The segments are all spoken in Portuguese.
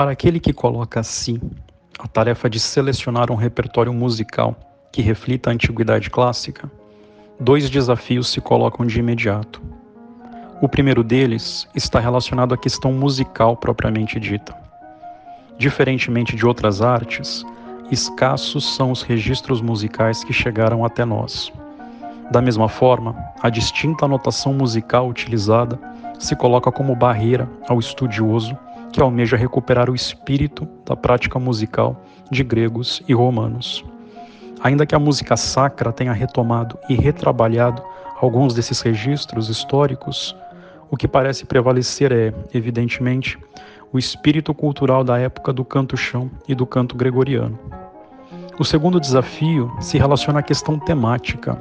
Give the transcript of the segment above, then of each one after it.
Para aquele que coloca a si a tarefa de selecionar um repertório musical que reflita a antiguidade clássica, dois desafios se colocam de imediato. O primeiro deles está relacionado à questão musical propriamente dita. Diferentemente de outras artes, escassos são os registros musicais que chegaram até nós. Da mesma forma, a distinta notação musical utilizada se coloca como barreira ao estudioso que almeja recuperar o espírito da prática musical de gregos e romanos. Ainda que a música sacra tenha retomado e retrabalhado alguns desses registros históricos, o que parece prevalecer é, evidentemente, o espírito cultural da época do canto-chão e do canto gregoriano. O segundo desafio se relaciona à questão temática.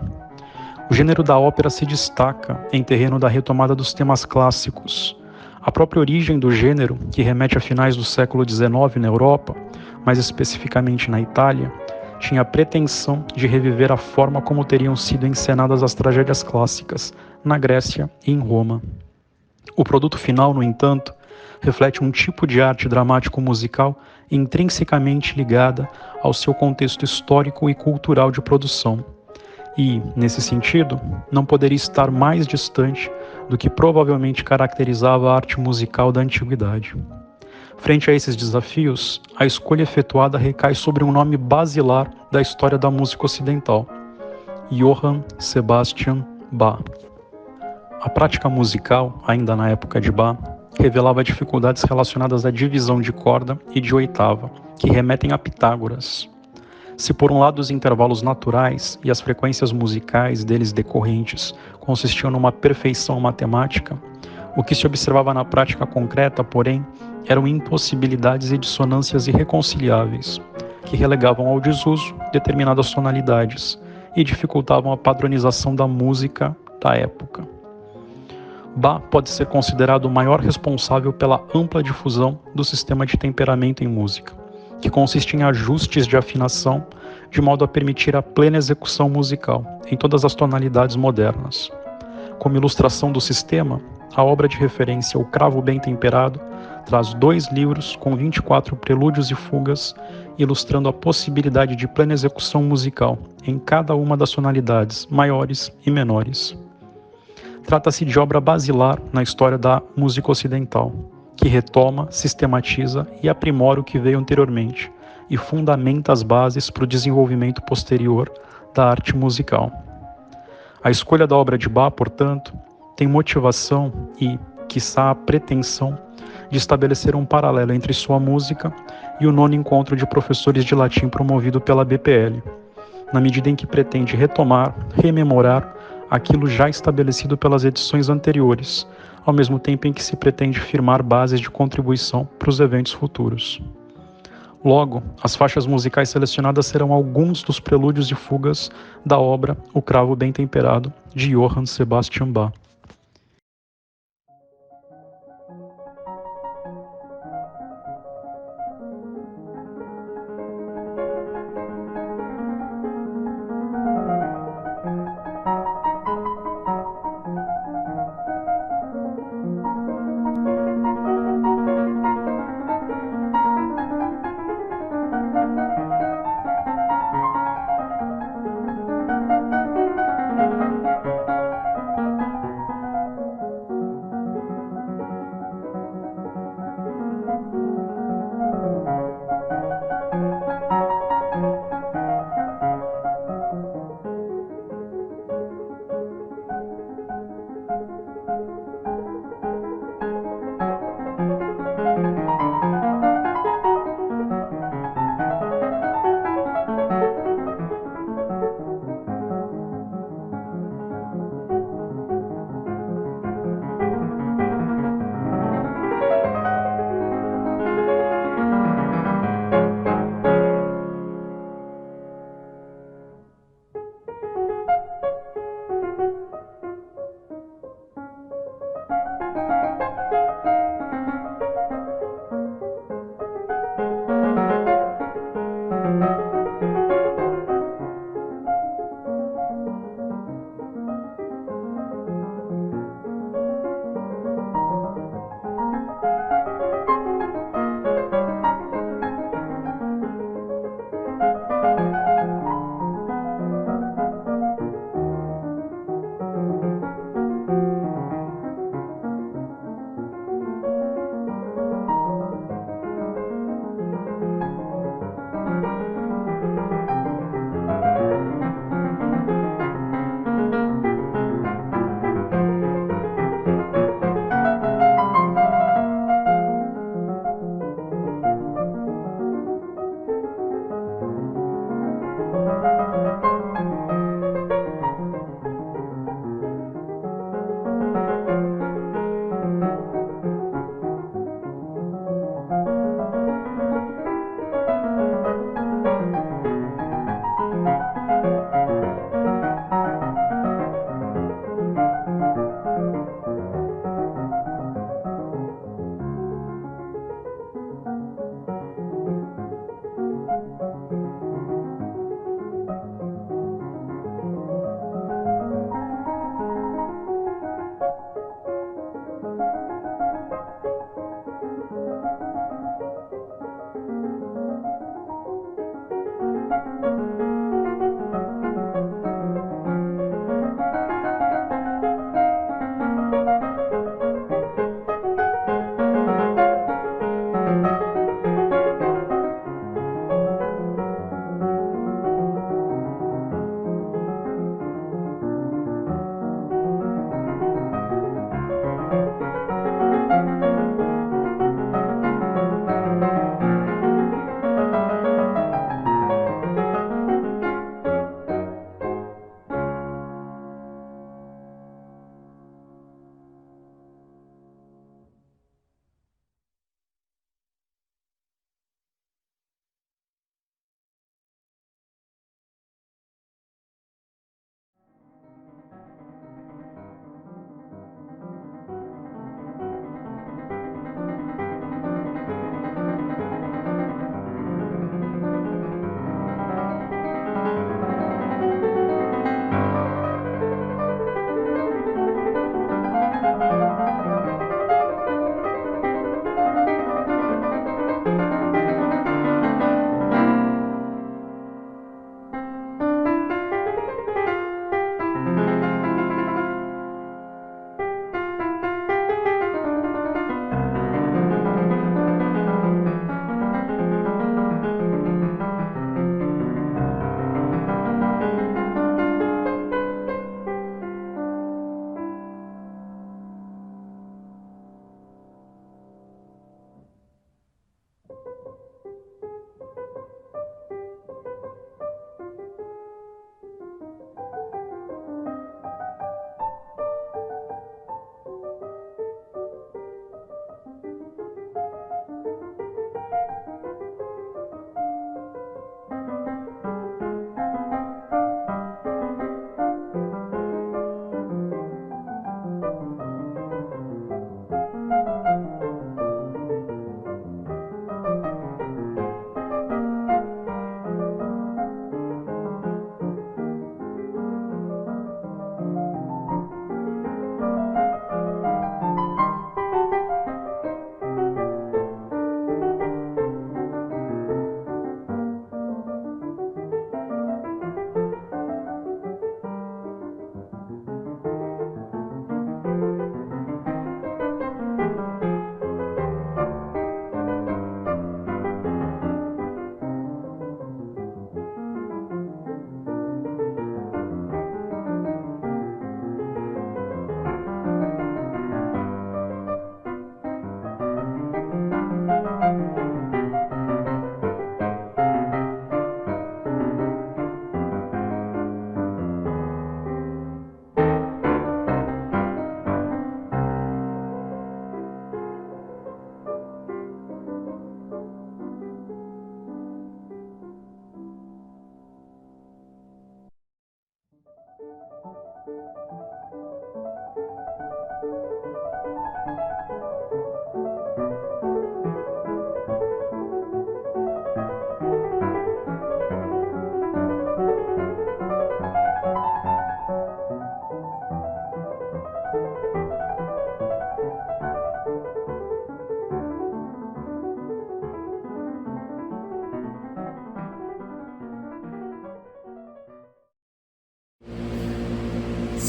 O gênero da ópera se destaca em terreno da retomada dos temas clássicos. A própria origem do gênero, que remete a finais do século XIX na Europa, mais especificamente na Itália, tinha a pretensão de reviver a forma como teriam sido encenadas as tragédias clássicas na Grécia e em Roma. O produto final, no entanto, reflete um tipo de arte dramático-musical intrinsecamente ligada ao seu contexto histórico e cultural de produção. E, nesse sentido, não poderia estar mais distante do que provavelmente caracterizava a arte musical da antiguidade. Frente a esses desafios, a escolha efetuada recai sobre um nome basilar da história da música ocidental: Johann Sebastian Bach. A prática musical, ainda na época de Bach, revelava dificuldades relacionadas à divisão de corda e de oitava, que remetem a Pitágoras. Se por um lado os intervalos naturais e as frequências musicais deles decorrentes consistiam numa perfeição matemática, o que se observava na prática concreta, porém, eram impossibilidades e dissonâncias irreconciliáveis, que relegavam ao desuso determinadas tonalidades e dificultavam a padronização da música da época. Bach pode ser considerado o maior responsável pela ampla difusão do sistema de temperamento em música, que consiste em ajustes de afinação de modo a permitir a plena execução musical em todas as tonalidades modernas. Como ilustração do sistema, a obra de referência O Cravo Bem Temperado traz 2 livros com 24 prelúdios e fugas, ilustrando a possibilidade de plena execução musical em cada uma das tonalidades maiores e menores. Trata-se de obra basilar na história da música ocidental, que retoma, sistematiza e aprimora o que veio anteriormente e fundamenta as bases para o desenvolvimento posterior da arte musical. A escolha da obra de Bach, portanto, tem motivação e, quiçá, a pretensão de estabelecer um paralelo entre sua música e o 9º encontro de professores de latim promovido pela BPL, na medida em que pretende retomar, rememorar aquilo já estabelecido pelas edições anteriores, ao mesmo tempo em que se pretende firmar bases de contribuição para os eventos futuros. Logo, as faixas musicais selecionadas serão alguns dos prelúdios e fugas da obra O Cravo Bem Temperado, de Johann Sebastian Bach.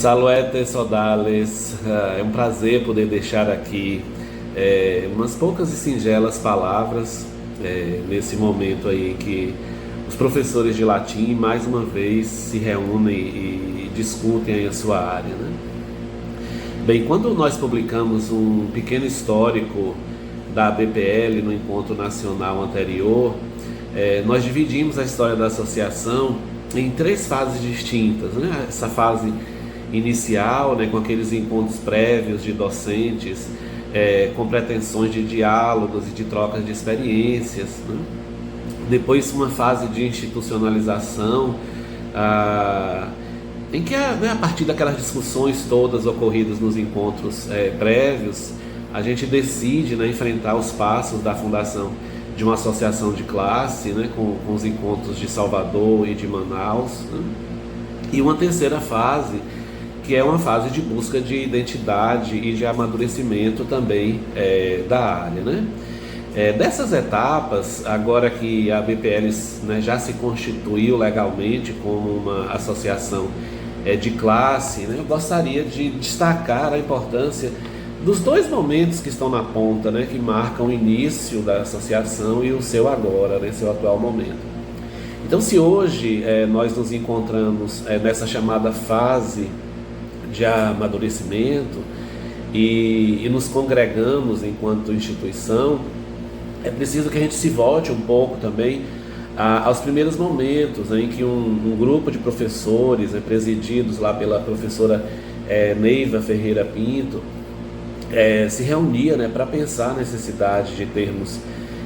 Salve Sodales, é um prazer poder deixar aqui umas poucas e singelas palavras nesse momento aí que os professores de latim mais uma vez se reúnem e discutem aí a sua área, né? Bem, quando nós publicamos um pequeno histórico da ABPL no encontro nacional anterior, nós dividimos a história da associação em 3 fases distintas, né? Essa fase inicial, né, com aqueles encontros prévios de docentes, com pretensões de diálogos e de trocas de experiências, né? Depois uma fase de institucionalização, em que a partir daquelas discussões todas ocorridas nos encontros prévios, a gente decide, né, enfrentar os passos da fundação de uma associação de classe, né, com os encontros de Salvador e de Manaus, né? E uma terceira fase, que é uma fase de busca de identidade e de amadurecimento também da área, né? Dessas etapas, agora que a ABPL, né, já se constituiu legalmente como uma associação de classe, né, eu gostaria de destacar a importância dos 2 momentos que estão na ponta, né, que marcam o início da associação e o seu agora, né, seu atual momento. Então, se hoje nós nos encontramos nessa chamada fase de amadurecimento e nos congregamos enquanto instituição, é preciso que a gente se volte um pouco também aos primeiros momentos, né, em que um grupo de professores, né, presididos lá pela professora Neiva Ferreira Pinto, se reunia, né, para pensar a necessidade de termos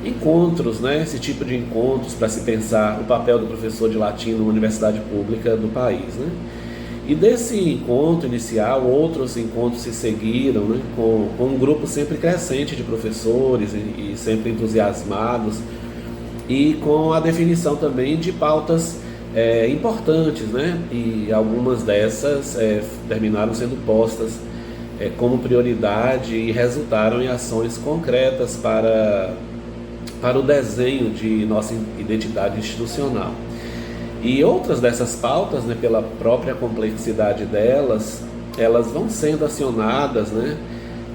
encontros, né, esse tipo de encontros para se pensar o papel do professor de latim numa universidade pública do país, né? E desse encontro inicial, outros encontros se seguiram, né, com um grupo sempre crescente de professores e sempre entusiasmados, e com a definição também de pautas importantes, né? E algumas dessas terminaram sendo postas como prioridade e resultaram em ações concretas para o desenho de nossa identidade institucional. E outras dessas pautas, né, pela própria complexidade delas, elas vão sendo acionadas, né,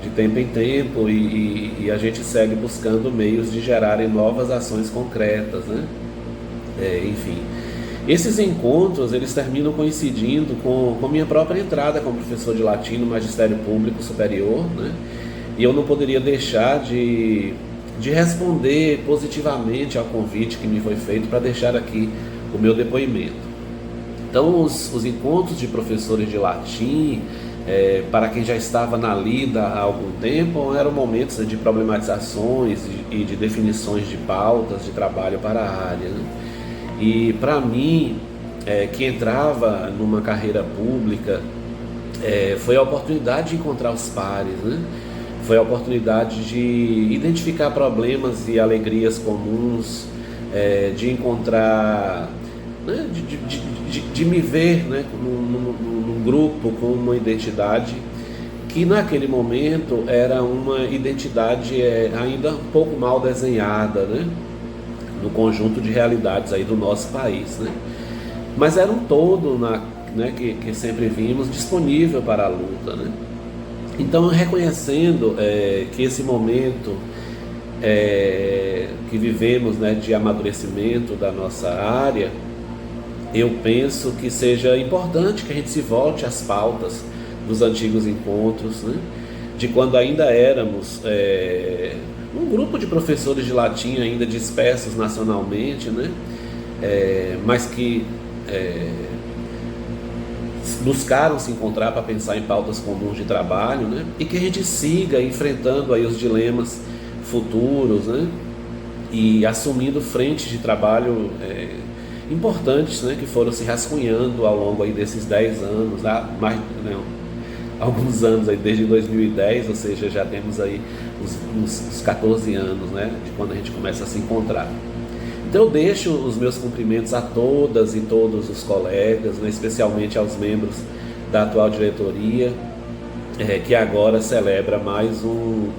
de tempo em tempo, e a gente segue buscando meios de gerarem novas ações concretas, né? Enfim, esses encontros, eles terminam coincidindo com minha própria entrada como professor de latim no Magistério Público Superior, né? E eu não poderia deixar de responder positivamente ao convite que me foi feito para deixar aqui o meu depoimento. Então, os encontros de professores de latim, para quem já estava na lida há algum tempo, eram momentos de problematizações e de definições de pautas de trabalho para a área, né? E para mim, que entrava numa carreira pública, foi a oportunidade de encontrar os pares, né? Foi a oportunidade de identificar problemas e alegrias comuns, de encontrar, né, de me ver, né, num grupo com uma identidade que naquele momento era uma identidade ainda um pouco mal desenhada, né, no conjunto de realidades aí do nosso país, né? Mas era um todo, né, que sempre vimos disponível para a luta, né? Então, reconhecendo que esse momento que vivemos, né, de amadurecimento da nossa área, eu penso que seja importante que a gente se volte às pautas dos antigos encontros, né, de quando ainda éramos um grupo de professores de latim ainda dispersos nacionalmente, né, mas que buscaram se encontrar para pensar em pautas comuns de trabalho, né, e que a gente siga enfrentando aí os dilemas futuros, né, e assumindo frentes de trabalho importantes, né, que foram se rascunhando ao longo aí desses 10 anos, alguns anos aí, desde 2010, ou seja, já temos aí uns 14 anos, né, de quando a gente começa a se encontrar. Então eu deixo os meus cumprimentos a todas e todos os colegas, né, especialmente aos membros da atual diretoria, que agora celebra mais um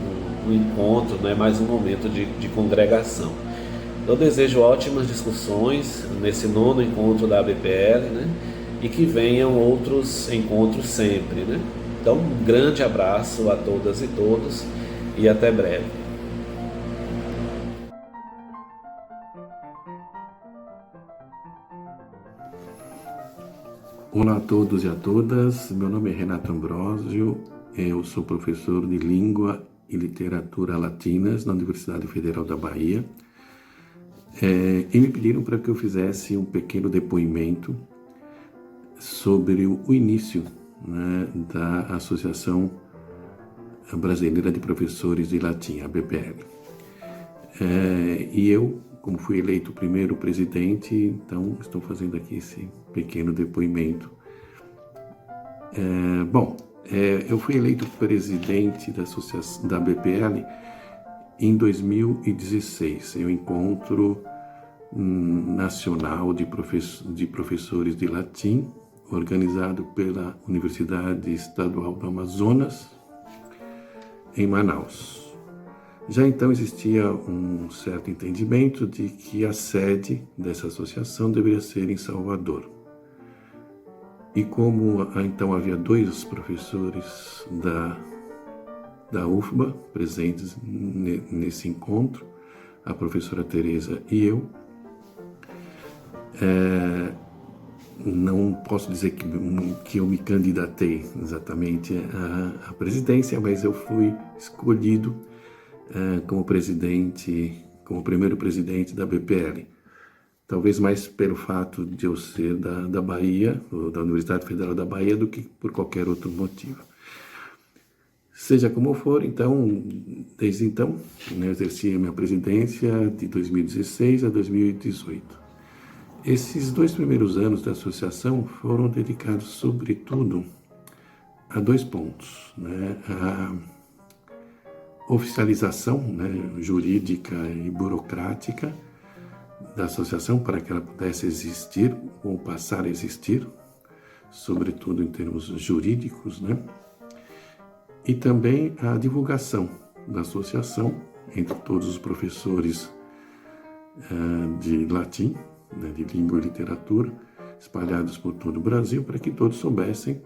encontro, né, mais um momento de congregação. Eu desejo ótimas discussões nesse 9º encontro da ABPL, né, e que venham outros encontros sempre, né? Então, um grande abraço a todas e todos e até breve. Olá a todos e a todas, meu nome é Renato Ambrosio, eu sou professor de Língua e Literatura Latinas na Universidade Federal da Bahia, e me pediram para que eu fizesse um pequeno depoimento sobre o início, né, da Associação Brasileira de Professores de Latim, a BPL. E eu, como fui eleito primeiro presidente, então estou fazendo aqui esse pequeno depoimento. Eu fui eleito presidente da Associação da BPL em 2016, em um encontro nacional de professores de latim, organizado pela Universidade Estadual do Amazonas, em Manaus. Já então existia um certo entendimento de que a sede dessa associação deveria ser em Salvador. E como então havia 2 professores da UFBA presentes nesse encontro, a professora Tereza e eu, não posso dizer que eu me candidatei exatamente à presidência, mas eu fui escolhido como primeiro presidente da BPL. Talvez mais pelo fato de eu ser da Bahia, ou da Universidade Federal da Bahia, do que por qualquer outro motivo. Seja como for, então, desde então, eu exerci a minha presidência de 2016 a 2018. Esses 2 primeiros anos da associação foram dedicados, sobretudo, a 2 pontos, né? A oficialização, né, jurídica e burocrática da associação para que ela pudesse existir ou passar a existir, sobretudo em termos jurídicos, né? E também a divulgação da associação entre todos os professores de latim, né, de língua e literatura, espalhados por todo o Brasil, para que todos soubessem,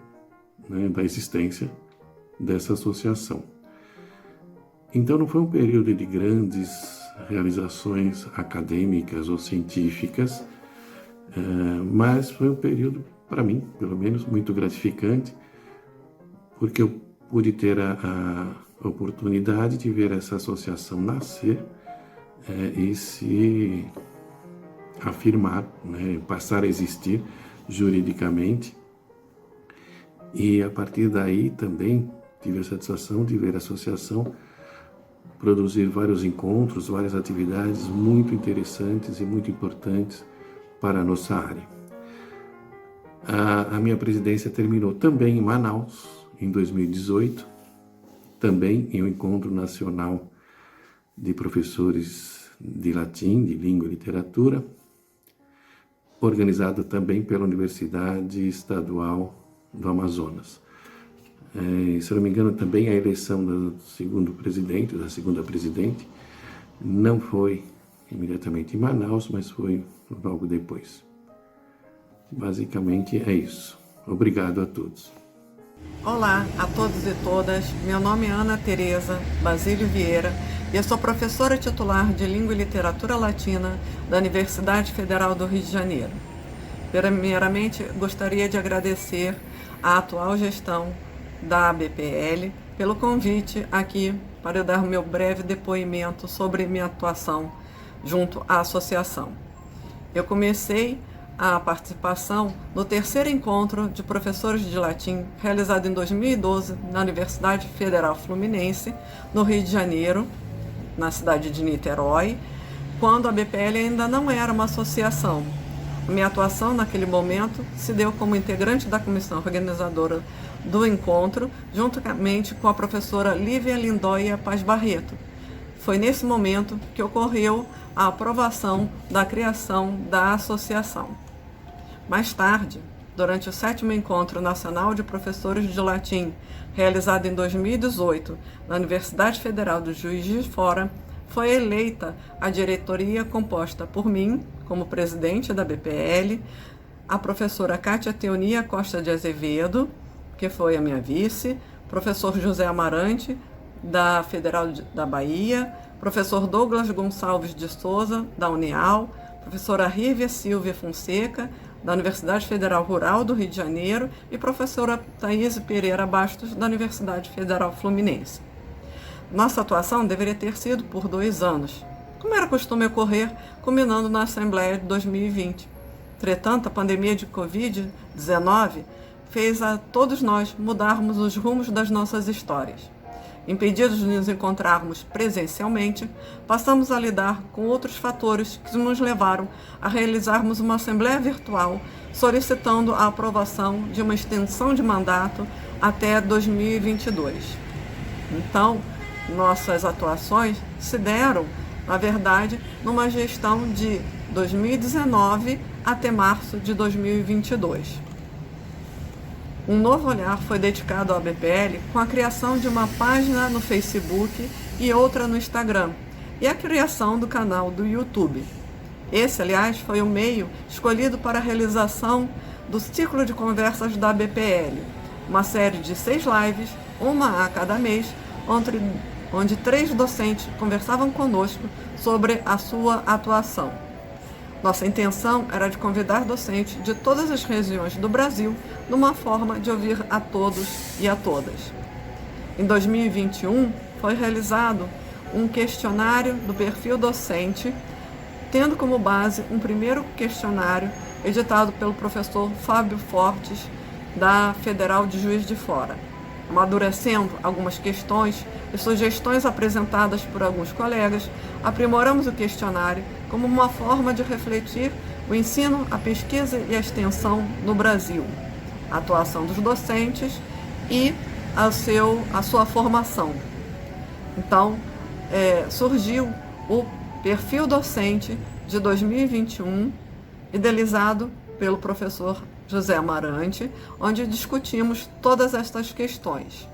né, da existência dessa associação. Então não foi um período de grandes realizações acadêmicas ou científicas, mas foi um período, para mim, pelo menos, muito gratificante, porque eu pude ter a oportunidade de ver essa associação nascer e se afirmar, né, passar a existir juridicamente. E a partir daí também tive a satisfação de ver a associação produzir vários encontros, várias atividades muito interessantes e muito importantes para a nossa área. A minha presidência terminou também em Manaus, em 2018, também em um encontro nacional de professores de latim, de língua e literatura, organizado também pela Universidade Estadual do Amazonas. Se eu não me engano, também a eleição do segundo presidente, da segunda presidente, não foi imediatamente em Manaus, mas foi logo depois. Basicamente é isso. Obrigado a todos. Olá a todos e todas, meu nome é Ana Tereza Basílio Vieira e eu sou professora titular de Língua e Literatura Latina da Universidade Federal do Rio de Janeiro. Primeiramente, gostaria de agradecer à atual gestão da ABPL pelo convite aqui para eu dar o meu breve depoimento sobre minha atuação junto à associação. Eu comecei a participação no 3º encontro de professores de latim, realizado em 2012 na Universidade Federal Fluminense, no Rio de Janeiro, na cidade de Niterói, quando a BPL ainda não era uma associação. A minha atuação naquele momento se deu como integrante da comissão organizadora do encontro, juntamente com a professora Lívia Lindóia Paz Barreto. Foi nesse momento que ocorreu a aprovação da criação da associação. Mais tarde, durante o 7º Encontro Nacional de Professores de Latim, realizado em 2018 na Universidade Federal do Juiz de Fora, foi eleita a diretoria composta por mim, como presidente da BPL, a professora Cátia Teonia Costa de Azevedo, que foi a minha vice, professor José Amarante, da Federal da Bahia, professor Douglas Gonçalves de Souza, da Unial, professora Rívia Silvia Fonseca, da Universidade Federal Rural do Rio de Janeiro, e professora Thaís Pereira Bastos, da Universidade Federal Fluminense. Nossa atuação deveria ter sido por 2 anos, como era costume ocorrer, culminando na Assembleia de 2020. Entretanto, a pandemia de Covid-19 fez a todos nós mudarmos os rumos das nossas histórias. Impedidos de nos encontrarmos presencialmente, passamos a lidar com outros fatores que nos levaram a realizarmos uma assembleia virtual, solicitando a aprovação de uma extensão de mandato até 2022. Então, nossas atuações se deram, na verdade, numa gestão de 2019 até março de 2022. Um novo olhar foi dedicado à BPL com a criação de uma página no Facebook e outra no Instagram, e a criação do canal do YouTube. Esse, aliás, foi o meio escolhido para a realização do ciclo de conversas da BPL, uma série de 6 lives, uma a cada mês, onde 3 docentes conversavam conosco sobre a sua atuação. Nossa intenção era de convidar docentes de todas as regiões do Brasil numa forma de ouvir a todos e a todas. Em 2021, foi realizado um questionário do perfil docente, tendo como base um primeiro questionário editado pelo professor Fábio Fortes, da Federal de Juiz de Fora. Amadurecendo algumas questões e sugestões apresentadas por alguns colegas, aprimoramos o questionário como uma forma de refletir o ensino, a pesquisa e a extensão no Brasil, a atuação dos docentes e a sua formação. Então, surgiu o perfil docente de 2021, idealizado pelo professor José Amarante, onde discutimos todas estas questões.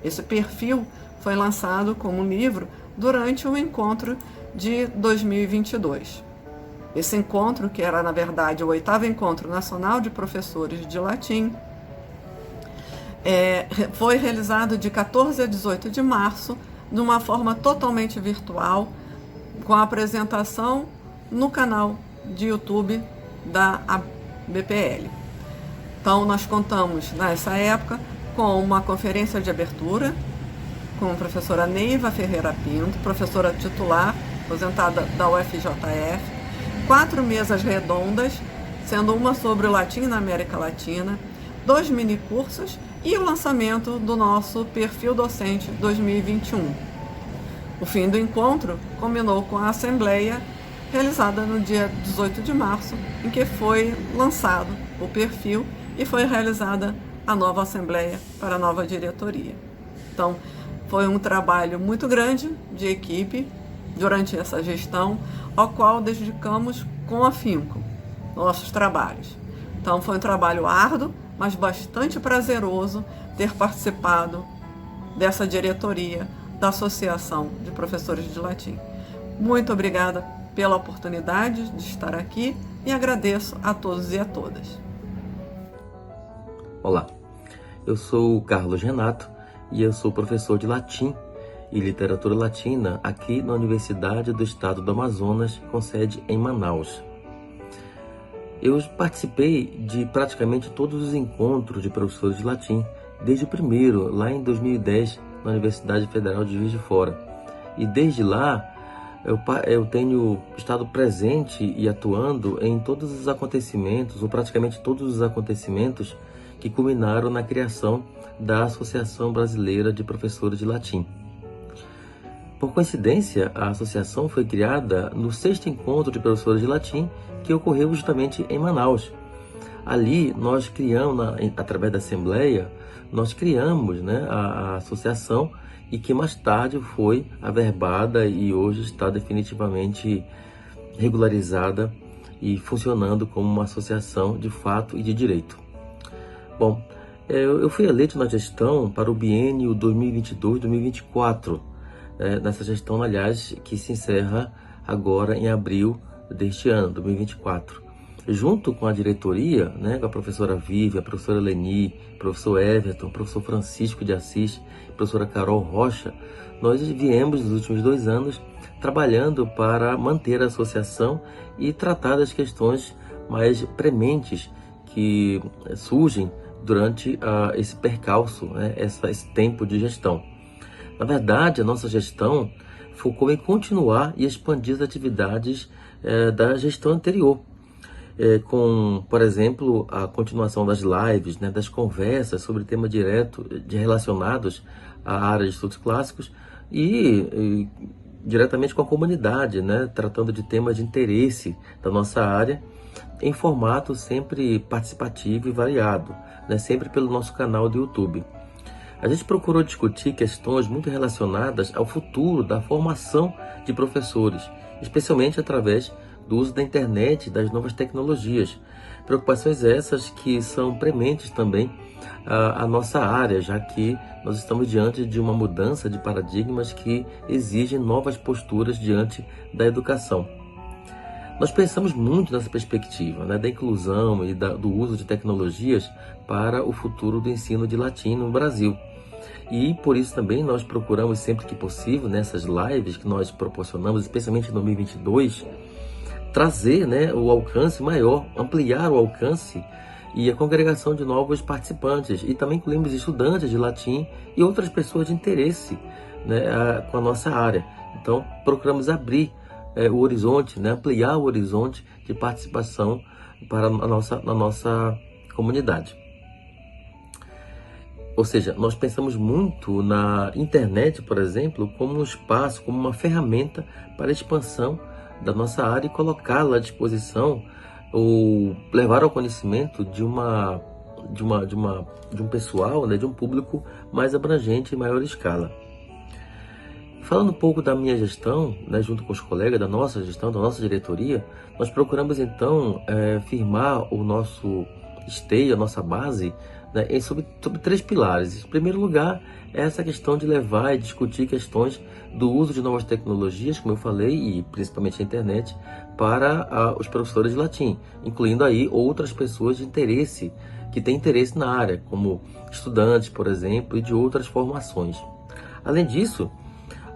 Esse perfil foi lançado como livro durante o encontro de 2022. Esse encontro, que era, na verdade, o 8º Encontro Nacional de Professores de Latim, foi realizado de 14 a 18 de março, de uma forma totalmente virtual, com a apresentação no canal de YouTube da BPL. Então, nós contamos, nessa época, com uma conferência de abertura, com a professora Neiva Ferreira Pinto, professora titular, aposentada da UFJF, 4 mesas redondas, sendo uma sobre o latim na América Latina, 2 minicursos e o lançamento do nosso perfil docente 2021. O fim do encontro combinou com a assembleia realizada no dia 18 de março, em que foi lançado o perfil e foi realizada a nova assembleia para a nova diretoria. Então, foi um trabalho muito grande de equipe durante essa gestão, ao qual dedicamos com afinco nossos trabalhos. Então, foi um trabalho árduo, mas bastante prazeroso ter participado dessa diretoria da Associação de Professores de Latim. Muito obrigada pela oportunidade de estar aqui e agradeço a todos e a todas. Olá, eu sou o Carlos Renato e eu sou professor de Latim e Literatura Latina aqui na Universidade do Estado do Amazonas, com sede em Manaus. Eu participei de praticamente todos os encontros de professores de Latim, desde o primeiro, lá em 2010, na Universidade Federal de Juiz de Fora. E desde lá, eu tenho estado presente e atuando em todos os acontecimentos, ou praticamente todos os acontecimentos que culminaram na criação da Associação Brasileira de Professores de Latim. Por coincidência, a associação foi criada no 6º Encontro de Professores de Latim, que ocorreu justamente em Manaus. Ali, nós criamos, através da Assembleia, nós criamos, a associação, e que mais tarde foi averbada e hoje está definitivamente regularizada e funcionando como uma associação de fato e de direito. Bom, eu fui eleito na gestão para o biênio 2022-2024, nessa gestão, aliás, que se encerra agora em abril deste ano, 2024. junto com a diretoria, né, com a professora Vivi, a professora Leni, professor Everton, professor Francisco de Assis, professora Carol Rocha, nós viemos nos últimos 2 anos trabalhando para manter a associação e tratar das questões mais prementes que surgem durante esse percalço, né, esse tempo de gestão. Na verdade, a nossa gestão focou em continuar e expandir as atividades da gestão anterior, com, por exemplo, a continuação das lives, né, das conversas sobre temas relacionados à área de estudos clássicos e diretamente com a comunidade, né, tratando de temas de interesse da nossa área, em formato sempre participativo e variado, né, sempre pelo nosso canal do YouTube. A gente procurou discutir questões muito relacionadas ao futuro da formação de professores, especialmente através do uso da internet e das novas tecnologias. Preocupações essas que são prementes também à nossa área, já que nós estamos diante de uma mudança de paradigmas que exigem novas posturas diante da educação. Nós pensamos muito nessa perspectiva, né, da inclusão e do uso de tecnologias para o futuro do ensino de latim no Brasil. E por isso também nós procuramos sempre que possível, nessas lives que nós proporcionamos, especialmente em 2022, trazer, né, o alcance maior, ampliar o alcance e a congregação de novos participantes. E também incluímos estudantes de latim e outras pessoas de interesse, né, com a nossa área. Então procuramos abrir o horizonte, né, ampliar o horizonte de participação para a nossa comunidade. Ou seja, nós pensamos muito na internet, por exemplo, como um espaço, como uma ferramenta para a expansão da nossa área e colocá-la à disposição ou levar ao conhecimento de um pessoal, né, de um público mais abrangente em maior escala. Falando um pouco da minha gestão, né, junto com os colegas da nossa gestão, da nossa diretoria, nós procuramos então firmar o nosso esteio, a nossa base, né, sobre 3 pilares. Em primeiro lugar, é essa questão de levar e discutir questões do uso de novas tecnologias, como eu falei, e principalmente a internet, para os professores de latim, incluindo aí outras pessoas de interesse, que têm interesse na área, como estudantes, por exemplo, e de outras formações. Além disso,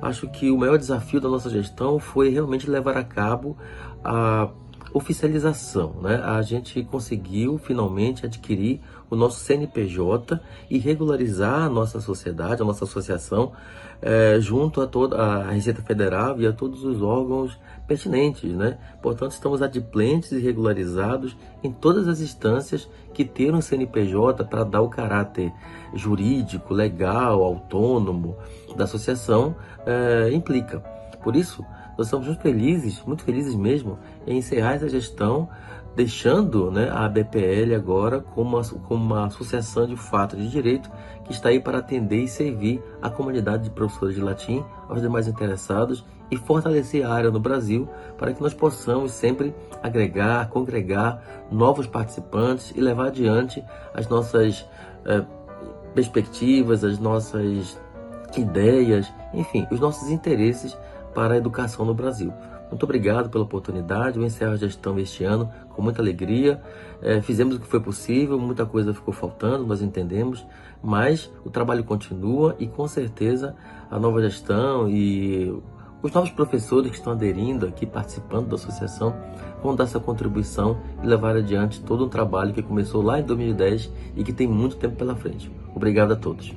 acho que o maior desafio da nossa gestão foi realmente levar a cabo a oficialização, né? A gente conseguiu finalmente adquirir o nosso CNPJ e regularizar a nossa sociedade, a nossa associação, junto a toda a Receita Federal e a todos os órgãos pertinentes, né? Portanto, estamos adimplentes e regularizados em todas as instâncias que ter um CNPJ para dar o caráter jurídico, legal, autônomo da associação implica. Por isso, nós estamos muito felizes mesmo, em encerrar essa gestão, deixando, né, a ABPL agora como uma associação de fato de direito que está aí para atender e servir a comunidade de professores de latim, aos demais interessados e fortalecer a área no Brasil para que nós possamos sempre agregar, congregar novos participantes e levar adiante as nossas perspectivas, as nossas ideias, enfim, os nossos interesses para a educação no Brasil. Muito obrigado pela oportunidade. Eu encerro a gestão este ano com muita alegria. Fizemos o que foi possível, muita coisa ficou faltando, nós entendemos, mas o trabalho continua e com certeza a nova gestão e os novos professores que estão aderindo aqui, participando da associação, vão dar essa contribuição e levar adiante todo um trabalho que começou lá em 2010 e que tem muito tempo pela frente. Obrigado a todos.